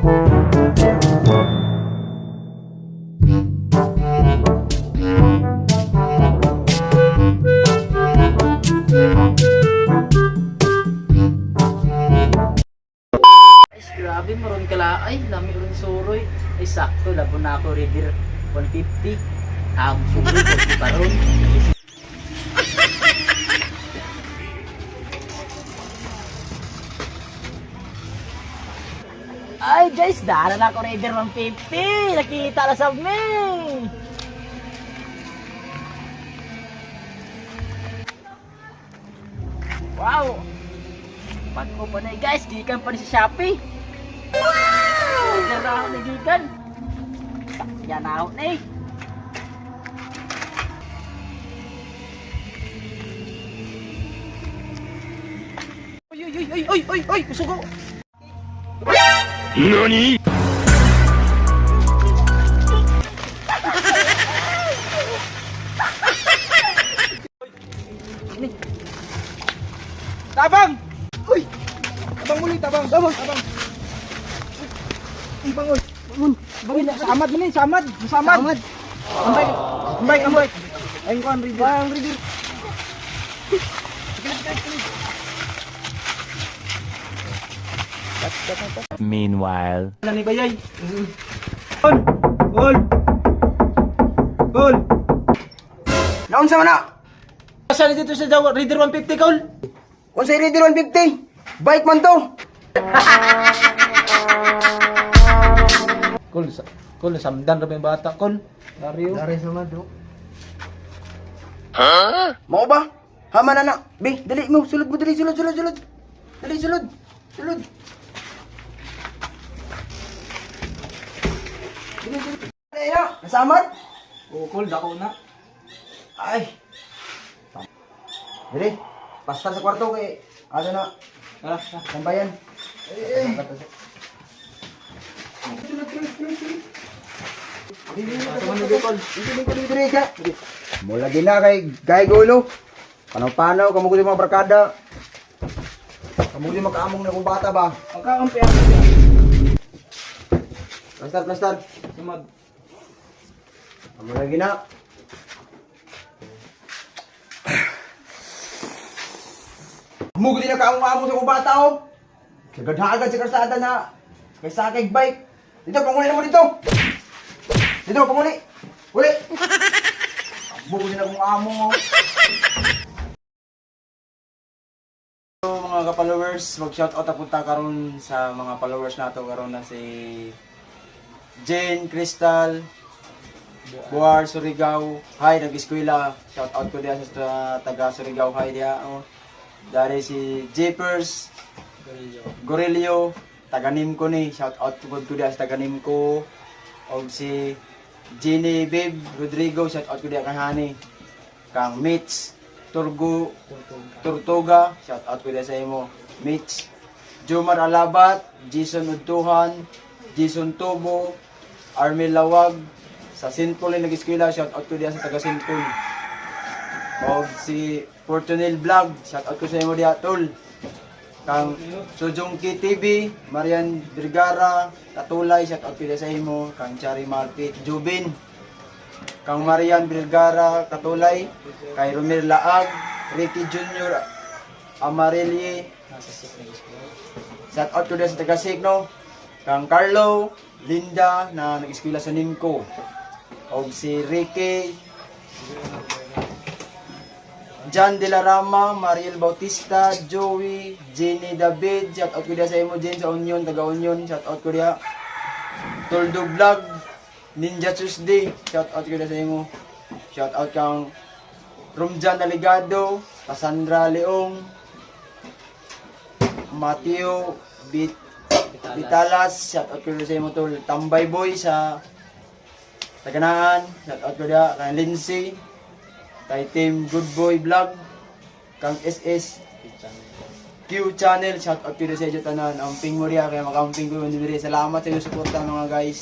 Grabe, maron kala ay lami ron suroy. Ay sakto labon na ako reader 150. Suroy ko paron. Ay guys, dara na ako reader 150. Nakita na sa amin. Wow. Pat ko pa na guys, gikan pa ni sa Shopee. Wow! Dara ako na gikan. Yan ako na eh. Oy, kusugo. NANI?! Tabang! Uy! Tabang muli, tabang! Tabang! Uy, bangon! Bangon! Bangon! Samad mo ni, samad! Samad! Ambay! Ayun ko, ang reader! Meanwhile. Ano ni Bayay? Gol! Naunsa man na? Saan dito sa reader 150, Col? Kung sa reader 150, bike man to! Col, nasamdan rin yung bata, Col. Dario naman do. Huh? Mau ba? Hama na na. Be, dali mo. Sulod mo, dali. Sulod. Dali, sulod. Dali na. Nasamad? Oo, Col, dako na. Ay. Dali. Pasta sa kwarto kay ano na. Tara. Sambayan. Eh. Dili ka. Mula gina kay gulo. Panaw-panaw, kamu ko yung mga barkada. Kamu ko yung makaamong na kong bata ba? Magkakampi ako. Plastar. Sumad. Kamu lagi na. Kamu ko din na kaamong sa kong bata oh. Sagad-hagad sa karsada na. Kay sakay bike. Dito, panguli na mo dito. Dito, panguli. Uli. Kamu ko din na kong among oh. Mga ka-followers, mag-shoutout na punta karon sa mga followers nato karon na si Jane, Crystal, Buar, Surigao. Hi, nag-eskwela. Shoutout ko diya sa taga Surigao. Hi diya. Oh. Dari si Japers, Gorilio, taga Nimco ni. Shoutout ko diya sa taga Nimco. O si Jenny Babe Rodrigo, shoutout ko diya kay Hani. Kang Mitch Tortuga, shout out ko sa imo. Mitch, Jomar Alabat, Jason Udtuhan, Jason Tobo, Armel Lawag, sa Sinpol yung nag-eskwela, shout out ko sa taga Sinpol. O si Fortunel Vlog, shout out ko sa imo diya, tol. Kang Sujongki TV, Marian Vergara, Tatulay, shout out ko sa imo. Kang Chari Malpit, Jubin, kang Marian Vergara, Katulay, kay Romel Laag, Ricky Jr. Amarelli, shout out ko din sa taga Signo, kang Carlo, Linda na nag-eskwela sa Nimco, o si Ricky, John De La Rama, Mariel Bautista, Joey, Jenny David, shout out ko din sa imo, Jen sa Union, taga Union, shout out ko din. Toldo Vlog, Ninja Tuesday, shout out ko na sa imo. Shout out kang Rumjan Aligado, Cassandra Leong, Mateo Vitalas, shout out ko na sa imo tol. Tambay Boy sa Taganaan, shout out ko na kang Lindsay, kay Team Good Boy Vlog, kang SS Q Channel, shout out ko na sa inyo tanan. Ang ping mo riya kaya makamping ko yung dibiri. Salamat sa inyo suporta mga guys.